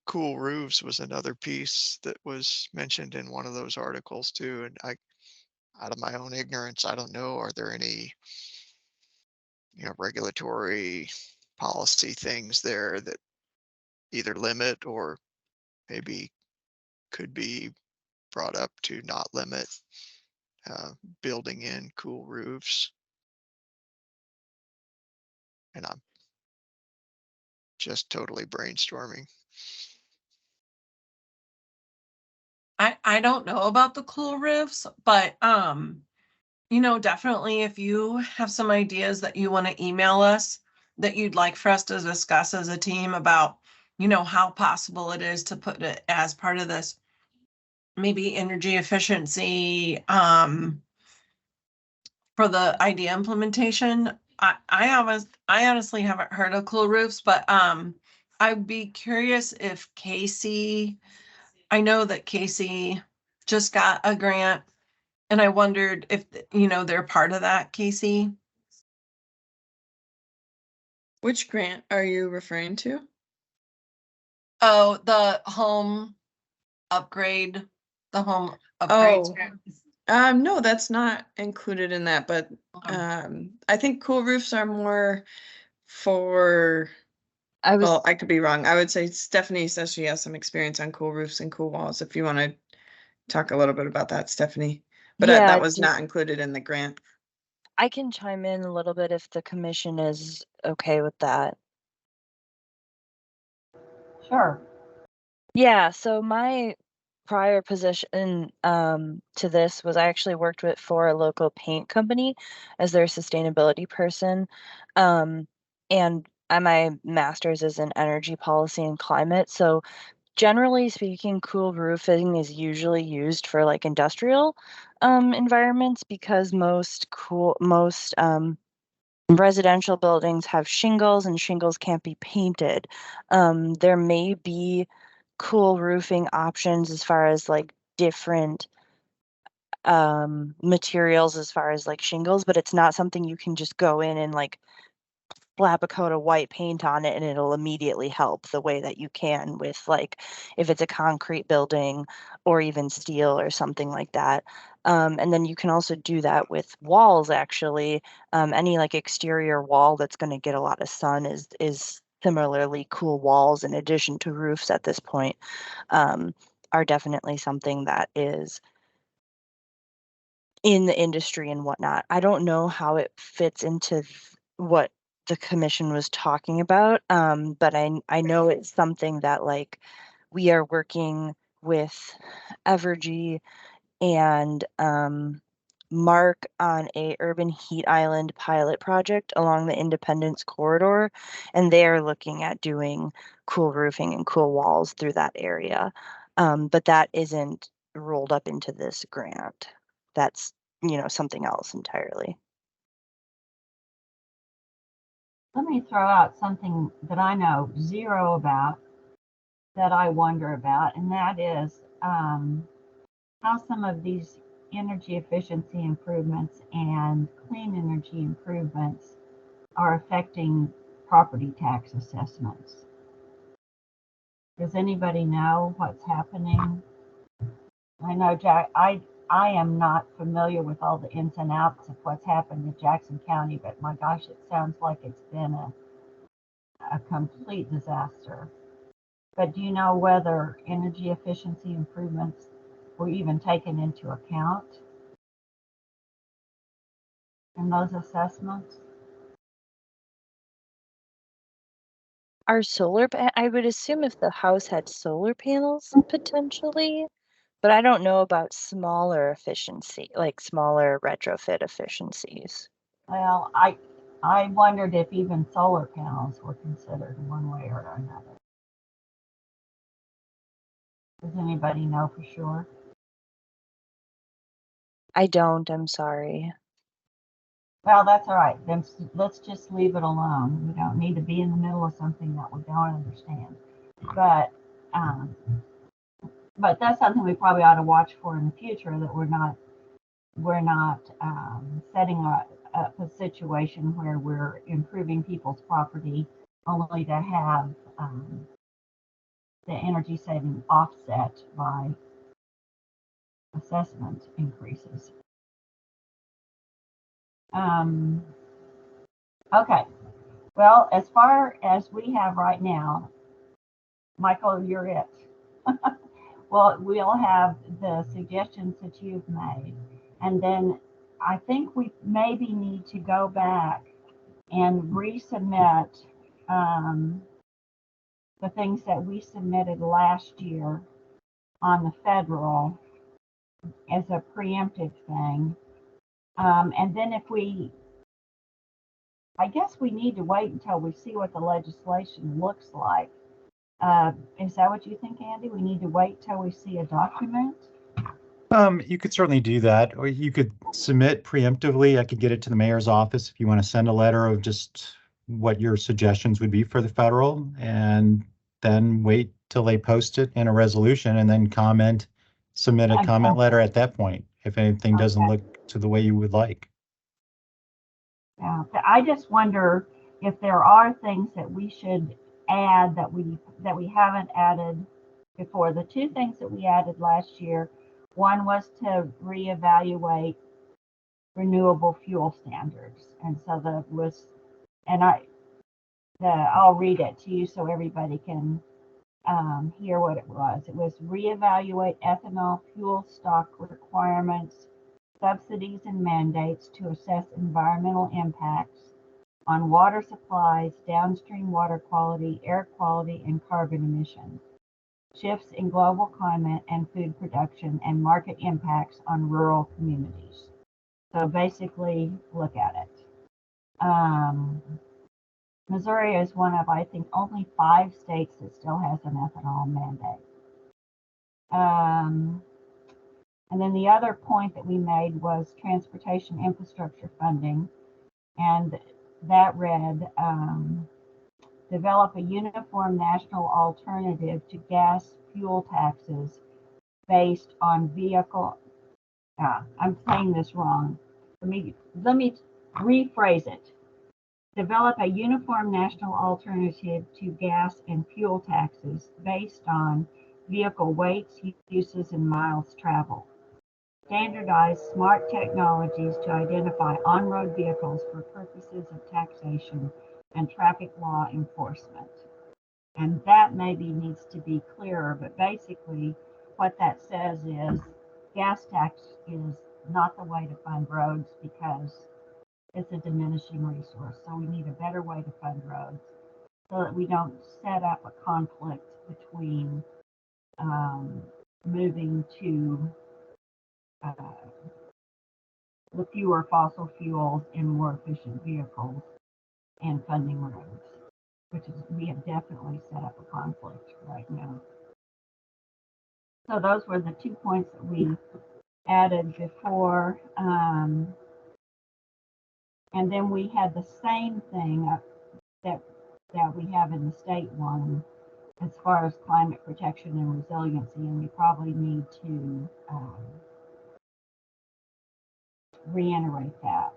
Cool roofs was another piece that was mentioned in one of those articles too. And out of my own ignorance, I don't know, are there any, you know, regulatory policy things there that either limit or maybe could be brought up to not limit building in cool roofs? And I'm just totally brainstorming. I don't know about the cool roofs, but you know, definitely if you have some ideas that you want to email us that you'd like for us to discuss as a team about, you know, how possible it is to put it as part of this, maybe energy efficiency for the idea implementation. I honestly haven't heard of cool roofs, but I'd be curious if Casey, I know that Casey just got a grant, and I wondered if, you know, they're part of that, Casey. Which grant are you referring to? Oh, the home upgrade, the home upgrades. No, that's not included in that, but I think cool roofs are more for, I was, well, I could be wrong. I would say Stephanie says she has some experience on cool roofs and cool walls. If you want to talk a little bit about that, Stephanie. But yeah, that was not included in the grant. I can chime in a little bit if the commission is okay with that. Sure. Yeah, so my prior position to this was I actually worked for a local paint company as their sustainability person. And my master's is in energy policy and climate. So generally speaking, cool roofing is usually used for like industrial environments because most residential buildings have shingles and shingles can't be painted. There may be cool roofing options as far as like different materials as far as like shingles, but it's not something you can just go in and like slap a coat of white paint on it and it'll immediately help the way that you can with like if it's a concrete building or even steel or something like that. And then you can also do that with walls actually. Any like exterior wall that's going to get a lot of sun is similarly cool walls in addition to roofs at this point are definitely something that is in the industry and whatnot. I don't know how it fits into what the commission was talking about, but I know it's something that like we are working with Evergy and Mark on a urban heat island pilot project along the Independence corridor, and they are looking at doing cool roofing and cool walls through that area. But that isn't rolled up into this grant. That's, something else entirely. Let me throw out something that I know zero about, that I wonder about, and that is how some of these energy efficiency improvements and clean energy improvements are affecting property tax assessments. Does anybody know what's happening? I know, Jack, I am not familiar with all the ins and outs of what's happened in Jackson County, but my gosh, it sounds like it's been a complete disaster. But do you know whether energy efficiency improvements were even taken into account in those assessments? Our I would assume if the house had solar panels potentially, but I don't know about smaller efficiency, like smaller retrofit efficiencies. Well, I wondered if even solar panels were considered one way or another. Does anybody know for sure? I don't, I'm sorry. Well, that's all right. Then let's just leave it alone. We don't need to be in the middle of something that we don't understand. But that's something we probably ought to watch for in the future, that we're not setting up a situation where we're improving people's property only to have the energy saving offset by assessment increases. Okay. Well, as far as we have right now, Michael, you're it. Well, we'll have the suggestions that you've made. And then I think we maybe need to go back and resubmit the things that we submitted last year on the federal as a preemptive thing. And then I guess we need to wait until we see what the legislation looks like. Is that what you think, Andy? We need to wait till we see a document? You could certainly do that, or you could submit preemptively. I could get it to the mayor's office if you want to send a letter of just what your suggestions would be for the federal, and then wait till they post it in a resolution and then submit a comment letter at that point, if anything doesn't look to the way you would like. Yeah, I just wonder if there are things that we should add that we haven't added before. The two things that we added last year, one was to reevaluate renewable fuel standards, and so I'll read it to you so everybody can hear what it was. It was reevaluate ethanol fuel stock requirements, subsidies and mandates to assess environmental impacts on water supplies, downstream water quality, air quality, and carbon emissions, shifts in global climate and food production, and market impacts on rural communities. So basically, look at it. Missouri is one of, I think, only 5 states that still has an ethanol mandate. And then the other point that we made was transportation infrastructure funding. And that read, develop a uniform national alternative to gas fuel taxes based on vehicle, I'm saying this wrong. Let me rephrase it. Develop a uniform national alternative to gas and fuel taxes based on vehicle weights, uses, and miles traveled. Standardize smart technologies to identify on-road vehicles for purposes of taxation and traffic law enforcement. And that maybe needs to be clearer, but basically what that says is gas tax is not the way to fund roads because it's a diminishing resource. So we need a better way to fund roads so that we don't set up a conflict between moving to the fewer fossil fuels and more efficient vehicles and funding roads, which is, we have definitely set up a conflict right now. So those were the 2 points that we added before. And then we had the same thing that we have in the state one as far as climate protection and resiliency, and we probably need to reiterate that.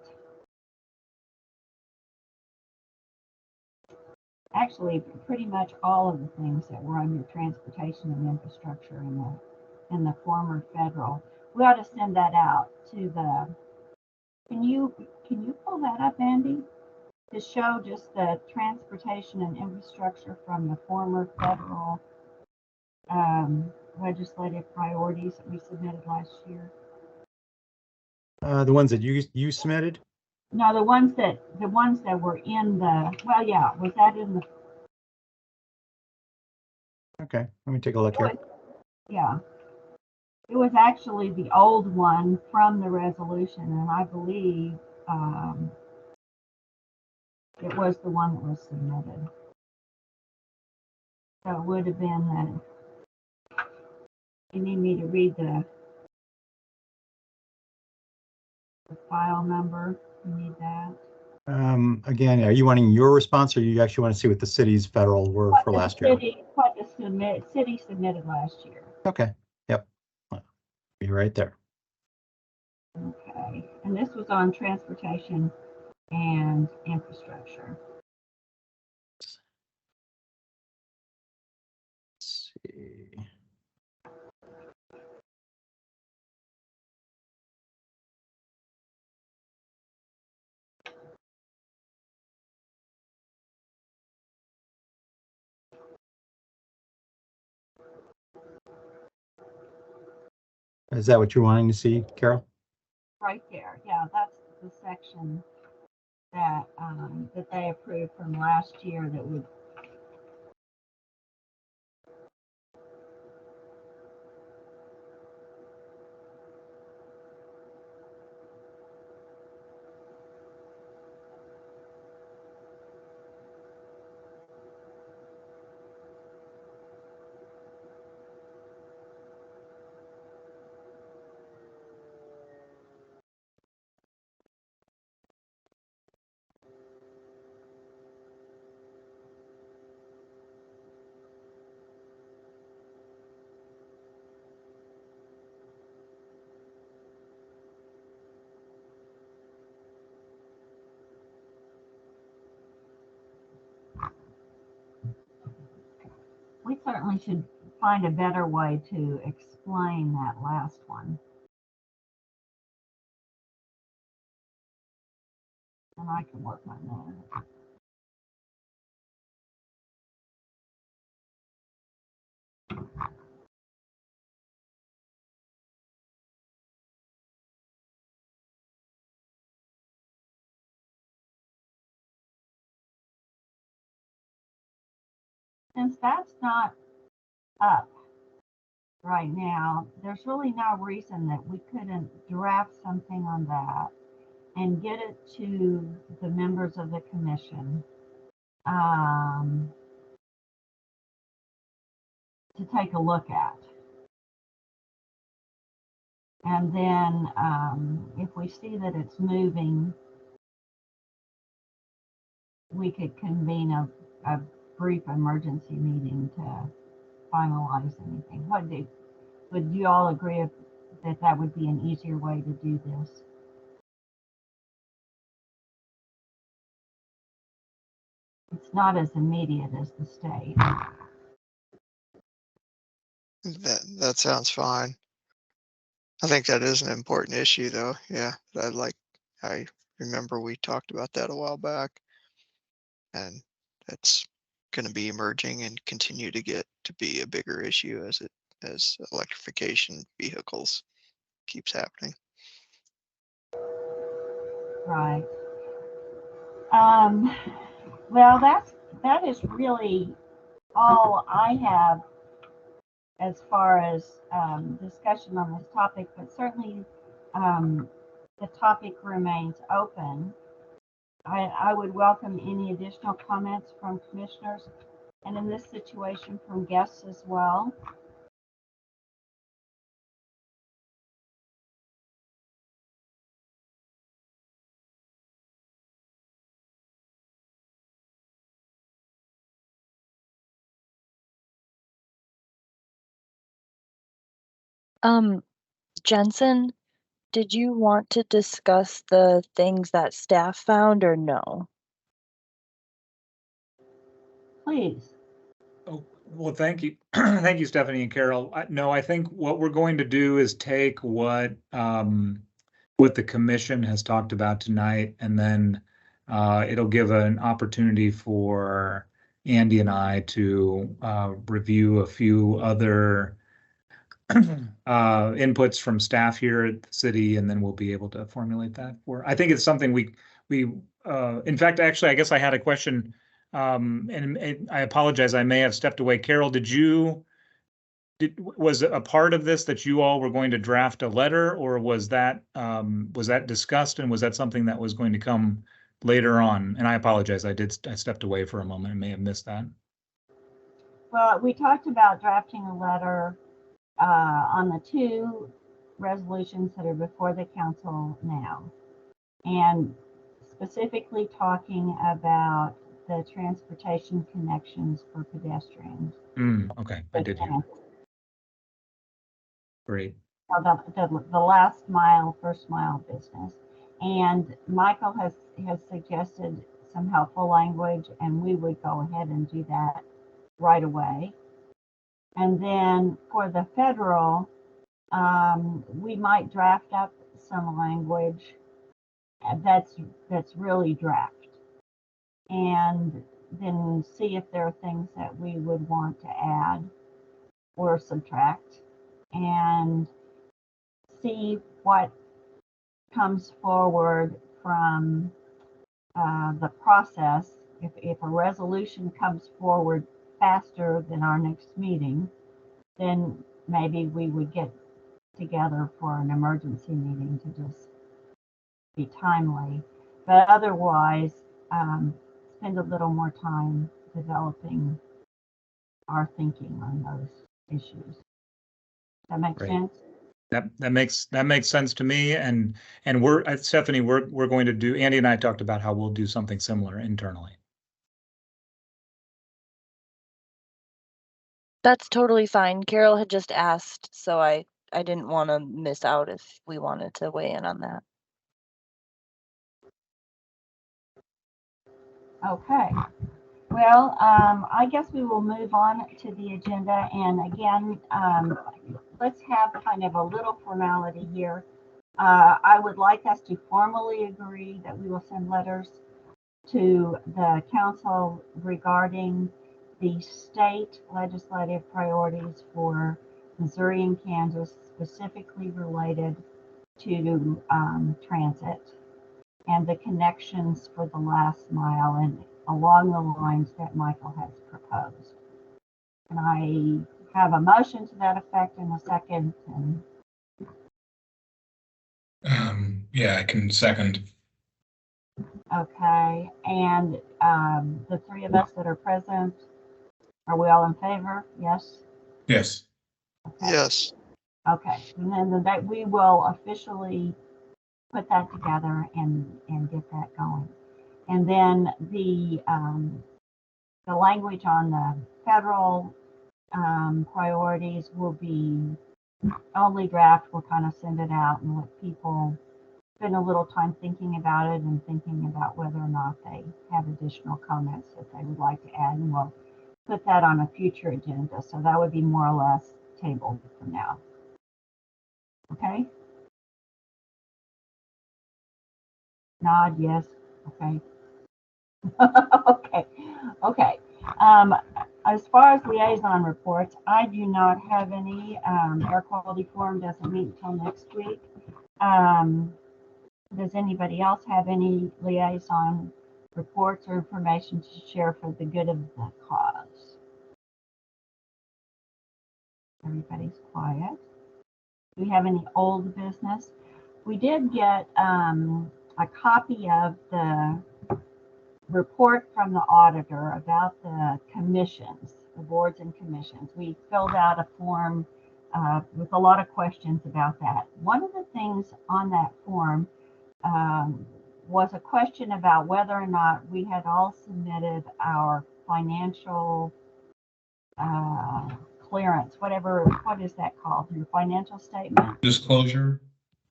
Actually, pretty much all of the things that were under transportation and infrastructure in the former federal, we ought to send that out to the. Can you pull that up, Andy, to show just the transportation and infrastructure from the former federal legislative priorities that we submitted last year? The ones that you submitted? No, the ones that were in the, well, yeah, was that in the? Okay, let me take a look here. Yeah, it was actually the old one from the resolution, and I believe it was the one that was submitted. So it would have been that. You need me to read the file number? You need that? Again, are you wanting your response, or you actually want to see what the city's federal were for last year? What the city submitted last year. Okay, yep. Be right there. Okay, and this was on transportation and infrastructure. Let's see. Is that what you're wanting to see, Carol? Right there, yeah, that's the section that that they approved from last year that would. We certainly should find a better way to explain that last one. And I can work on that. since that's not up right now, there's really no reason that we couldn't draft something on that and get it to the members of the commission to take a look at. And then if we see that it's moving, we could convene a brief emergency meeting to finalize anything. Would you all agree that that would be an easier way to do this? It's not as immediate as the state. That sounds fine. I think that is an important issue though. Yeah, I remember we talked about that a while back, and that's going to be emerging and continue to get to be a bigger issue as electrification vehicles keeps happening. Right. Well, that is really all I have as far as discussion on this topic, but certainly the topic remains open. I would welcome any additional comments from commissioners, and in this situation from guests as well. Jensen, did you want to discuss the things that staff found or no? Please. Oh, well, thank you. Thank you, Stephanie and Carol. No, I think what we're going to do is take what the commission has talked about tonight, and then it'll give an opportunity for Andy and I to review a few other inputs from staff here at the city, and then we'll be able to formulate that. I think it's something we in fact, actually, I guess I had a question. And I apologize, I may have stepped away. Carol, was a part of this that you all were going to draft a letter, or was that discussed, and was that something that was going to come later on? And I apologize, I stepped away for a moment. I may have missed that. Well, we talked about drafting a letter on the two resolutions that are before the council now, and specifically talking about the transportation connections for pedestrians. Okay, I did hear. Great. The last mile, first mile business. And Michael has suggested some helpful language, and we would go ahead and do that right away. And then for the federal, we might draft up some language that's really draft, and then see if there are things that we would want to add or subtract, and see what comes forward from the process. If a resolution comes forward faster than our next meeting, then maybe we would get together for an emergency meeting to just be timely. But otherwise, spend a little more time developing our thinking on those issues. Does that make sense? That makes sense to me. And we're Stephanie, we're going to do, Andy and I talked about how we'll do something similar internally. That's totally fine. Carol had just asked, so I didn't want to miss out if we wanted to weigh in on that. Okay. Well, I guess we will move on to the agenda. And again, let's have kind of a little formality here. I would like us to formally agree that we will send letters to the council regarding the state legislative priorities for Missouri and Kansas, specifically related to transit and the connections for the last mile and along the lines that Michael has proposed. Can I have a motion to that effect in a second? And Yeah, I can second. okay, and the three of us that are present, are we all in favor? Yes? Yes. Okay. Yes, Okay, and then that we will officially put that together and get that going. And then the language on the federal priorities will be only draft. We'll kind of send it out and let people spend a little time thinking about it and thinking about whether or not they have additional comments that they would like to add. And we'll put that on a future agenda. So that would be more or less tabled for now. Okay? Nod, yes. Okay. Okay. Okay. As far as liaison reports, I do not have any. Air quality forum doesn't meet until next week. Does anybody else have any liaison reports or information to share for the good of the cause? Everybody's quiet. Do we have any old business? We did get a copy of the report from the auditor about the commissions, the boards and commissions. We filled out a form with a lot of questions about that. One of the things on that form was a question about whether or not we had all submitted our financial clearance, what is that called? Your financial statement? Disclosure.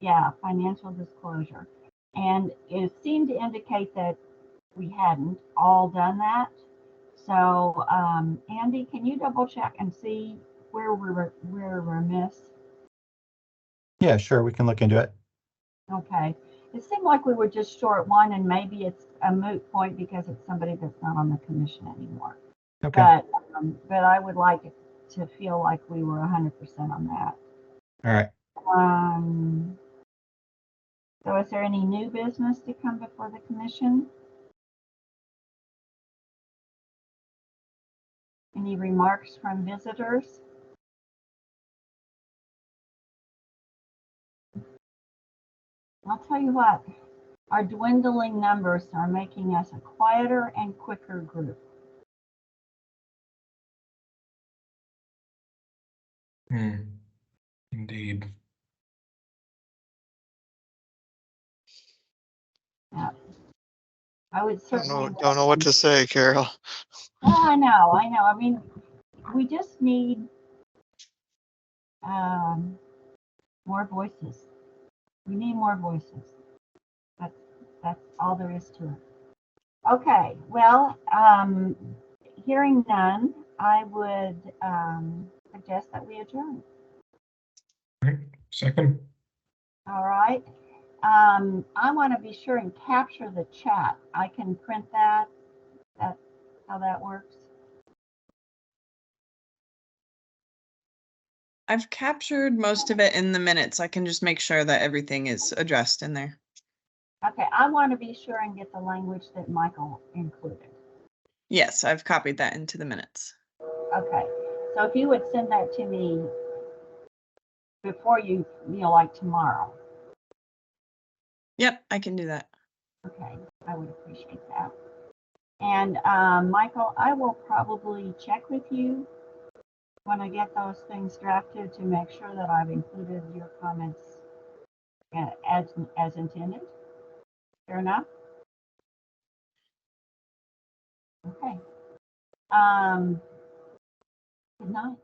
Yeah, financial disclosure. And it seemed to indicate that we hadn't all done that. So, Andy, can you double check and see where we're remiss? Yeah, sure. We can look into it. Okay. It seemed like we were just short one, and maybe it's a moot point because it's somebody that's not on the commission anymore. Okay. But I would like it to feel like we were 100% on that. All right. So is there any new business to come before the commission? Any remarks from visitors? I'll tell you what, our dwindling numbers are making us a quieter and quicker group. Indeed. Yeah. I would certainly don't know what to say, Carol. Oh, I know. I mean, we just need more voices. We need more voices. That's all there is to it. Okay, well, hearing none, I would suggest that we adjourn. Second. All right. I want to be sure and capture the chat. I can print that. That's how that works. I've captured most of it in the minutes. I can just make sure that everything is addressed in there. Okay, I want to be sure and get the language that Michael included. Yes, I've copied that into the minutes. Okay, so if you would send that to me before you like tomorrow. Yep, I can do that. Okay, I would appreciate that. And Michael, I will probably check with you when I get those things drafted to make sure that I've included your comments as intended. Fair enough? Okay. Good night.